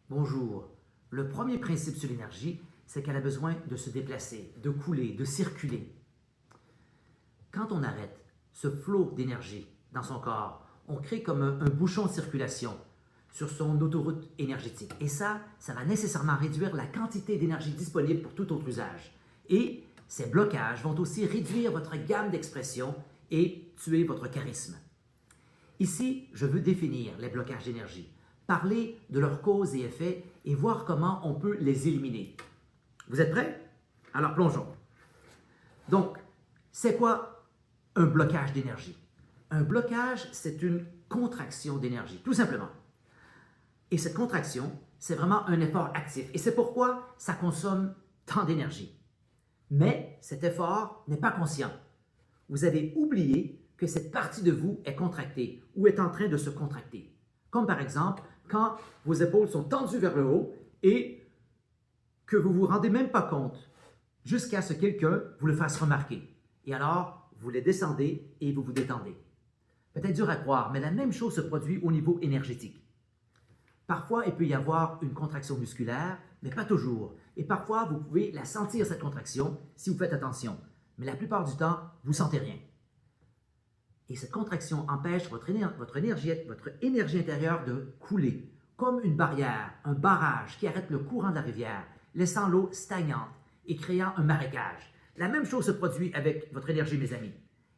Bonjour. Le premier principe sur l'énergie, c'est qu'elle a besoin de se déplacer, de couler, de circuler. Quand on arrête ce flot d'énergie dans son corps, on crée comme un bouchon de circulation sur son autoroute énergétique. Et ça va nécessairement réduire la quantité d'énergie disponible pour tout autre usage. Et ces blocages vont aussi réduire votre gamme d'expression et tuer votre charisme. Ici, je veux définir les blocages d'énergie, parler de leurs causes et effets et voir comment on peut les éliminer. Vous êtes prêts? Alors plongeons. Donc, c'est quoi un blocage d'énergie? Un blocage, c'est une contraction d'énergie, tout simplement. Et cette contraction, c'est vraiment un effort actif. Et c'est pourquoi ça consomme tant d'énergie. Mais cet effort n'est pas conscient. Vous avez oublié que cette partie de vous est contractée ou est en train de se contracter. Comme par exemple, quand vos épaules sont tendues vers le haut et que vous ne vous rendez même pas compte jusqu'à ce que quelqu'un vous le fasse remarquer. Et alors, vous les descendez et vous vous détendez. Peut-être dur à croire, mais la même chose se produit au niveau énergétique. Parfois, il peut y avoir une contraction musculaire, mais pas toujours. Et parfois, vous pouvez la sentir, cette contraction, si vous faites attention. Mais la plupart du temps, vous ne sentez rien. Et cette contraction empêche votre énergie intérieure de couler, comme une barrière, un barrage qui arrête le courant de la rivière, laissant l'eau stagnante et créant un marécage. La même chose se produit avec votre énergie, mes amis.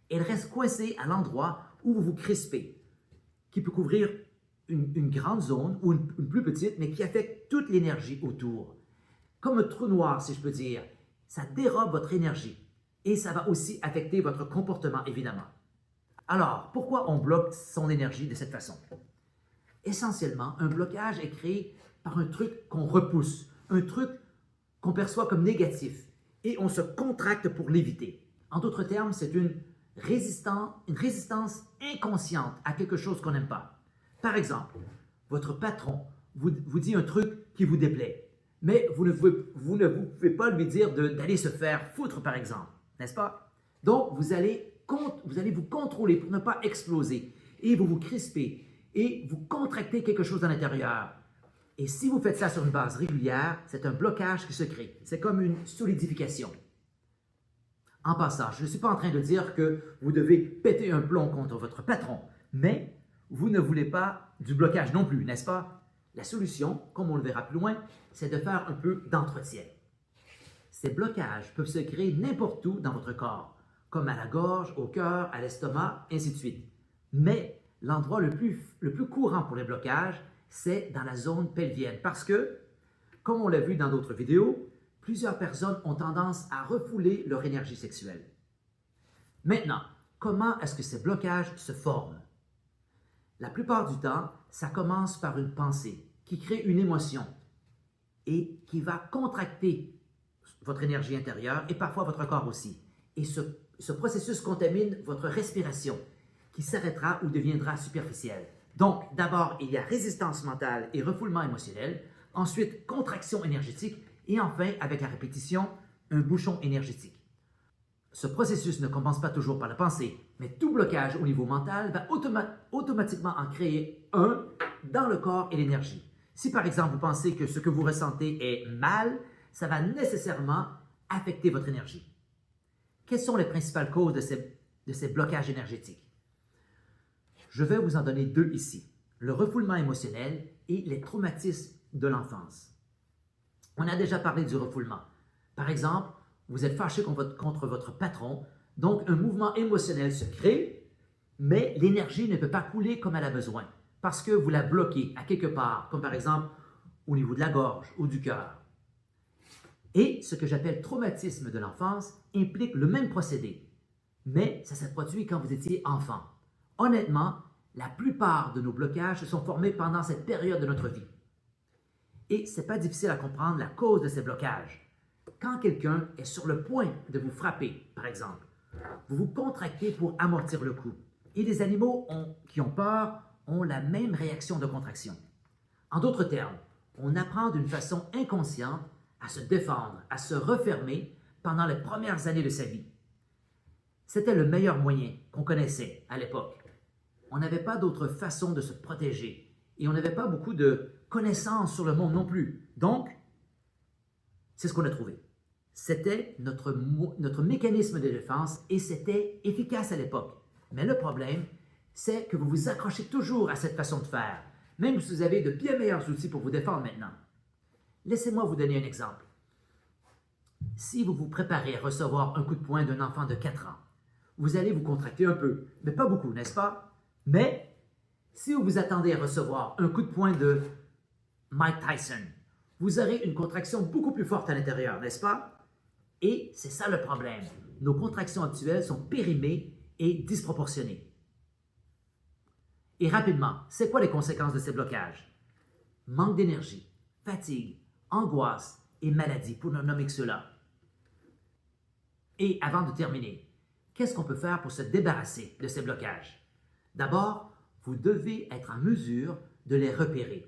Elle reste coincée à l'endroit où vous vous crispez, qui peut couvrir une grande zone ou une plus petite, mais qui affecte toute l'énergie autour. Comme un trou noir, si je peux dire. Ça dérobe votre énergie et ça va aussi affecter votre comportement, évidemment. Alors, pourquoi on bloque son énergie de cette façon? Essentiellement, un blocage est créé par un truc qu'on repousse, un truc qu'on perçoit comme négatif et on se contracte pour l'éviter. En d'autres termes, c'est une résistance inconsciente à quelque chose qu'on n'aime pas. Par exemple, votre patron vous dit un truc qui vous déplaît, mais vous ne pouvez pas lui dire d'aller se faire foutre, par exemple, n'est-ce pas? Donc, vous allez vous contrôler pour ne pas exploser et vous vous crispez et vous contractez quelque chose à l'intérieur. Et si vous faites ça sur une base régulière, c'est un blocage qui se crée. C'est comme une solidification. En passant, je ne suis pas en train de dire que vous devez péter un plomb contre votre patron, mais vous ne voulez pas du blocage non plus, n'est-ce pas? La solution, comme on le verra plus loin, c'est de faire un peu d'entretien. Ces blocages peuvent se créer n'importe où dans votre corps, comme à la gorge, au cœur, à l'estomac, ainsi de suite. Mais l'endroit le plus courant pour les blocages, c'est dans la zone pelvienne parce que, comme on l'a vu dans d'autres vidéos, plusieurs personnes ont tendance à refouler leur énergie sexuelle. Maintenant, comment est-ce que ces blocages se forment? La plupart du temps, ça commence par une pensée qui crée une émotion et qui va contracter votre énergie intérieure et parfois votre corps aussi. Et ce processus contamine votre respiration qui s'arrêtera ou deviendra superficielle. Donc, d'abord, il y a résistance mentale et refoulement émotionnel, ensuite contraction énergétique et enfin, avec la répétition, un bouchon énergétique. Ce processus ne commence pas toujours par la pensée, mais tout blocage au niveau mental va automatiquement en créer un dans le corps et l'énergie. Si par exemple vous pensez que ce que vous ressentez est mal, ça va nécessairement affecter votre énergie. Quelles sont les principales causes de ces blocages énergétiques? Je vais vous en donner deux ici, le refoulement émotionnel et les traumatismes de l'enfance. On a déjà parlé du refoulement. Par exemple, vous êtes fâché contre votre patron, donc un mouvement émotionnel se crée, mais l'énergie ne peut pas couler comme elle a besoin parce que vous la bloquez à quelque part, comme par exemple au niveau de la gorge ou du cœur. Et ce que j'appelle traumatisme de l'enfance implique le même procédé, mais ça s'est produit quand vous étiez enfant. Honnêtement, la plupart de nos blocages se sont formés pendant cette période de notre vie. Et ce n'est pas difficile à comprendre la cause de ces blocages. Quand quelqu'un est sur le point de vous frapper, par exemple, vous vous contractez pour amortir le coup. Et les animaux qui ont peur ont la même réaction de contraction. En d'autres termes, on apprend d'une façon inconsciente à se défendre, à se refermer pendant les premières années de sa vie. C'était le meilleur moyen qu'on connaissait à l'époque. On n'avait pas d'autre façon de se protéger et on n'avait pas beaucoup de connaissance sur le monde non plus. Donc, c'est ce qu'on a trouvé. C'était notre mécanisme de défense et c'était efficace à l'époque. Mais le problème, c'est que vous vous accrochez toujours à cette façon de faire, même si vous avez de bien meilleurs outils pour vous défendre maintenant. Laissez-moi vous donner un exemple. Si vous vous préparez à recevoir un coup de poing d'un enfant de 4 ans, vous allez vous contracter un peu, mais pas beaucoup, n'est-ce pas? Mais si vous vous attendez à recevoir un coup de poing de Mike Tyson, vous aurez une contraction beaucoup plus forte à l'intérieur, n'est-ce pas? Et c'est ça le problème. Nos contractions actuelles sont périmées et disproportionnées. Et rapidement, c'est quoi les conséquences de ces blocages? Manque d'énergie, fatigue, angoisse et maladie, pour ne nommer que cela. Et avant de terminer, qu'est-ce qu'on peut faire pour se débarrasser de ces blocages? D'abord, vous devez être en mesure de les repérer.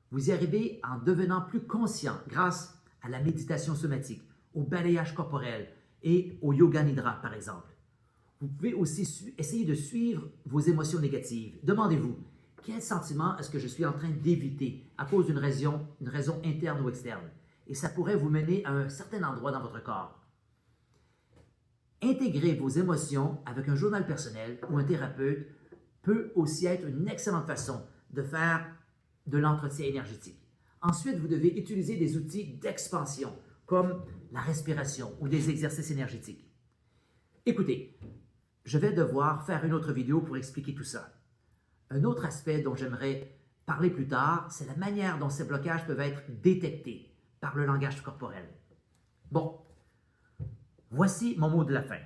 Vous y arrivez en devenant plus conscient grâce à la méditation somatique, au balayage corporel et au yoga nidra, par exemple. Vous pouvez aussi essayer de suivre vos émotions négatives. Demandez-vous, quel sentiment est-ce que je suis en train d'éviter à cause d'une raison interne ou externe? Et ça pourrait vous mener à un certain endroit dans votre corps. Intégrer vos émotions avec un journal personnel ou un thérapeute peut aussi être une excellente façon de faire de l'entretien énergétique. Ensuite, vous devez utiliser des outils d'expansion comme la respiration ou des exercices énergétiques. Écoutez, je vais devoir faire une autre vidéo pour expliquer tout ça. Un autre aspect dont j'aimerais parler plus tard, c'est la manière dont ces blocages peuvent être détectés par le langage corporel. Bon, voici mon mot de la fin.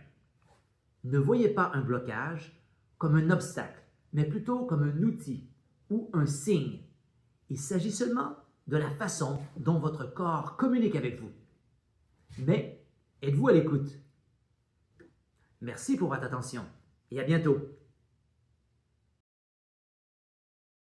Ne voyez pas un blocage comme un obstacle, mais plutôt comme un outil ou un signe. Il s'agit seulement de la façon dont votre corps communique avec vous. Mais êtes-vous à l'écoute? Merci pour votre attention et à bientôt.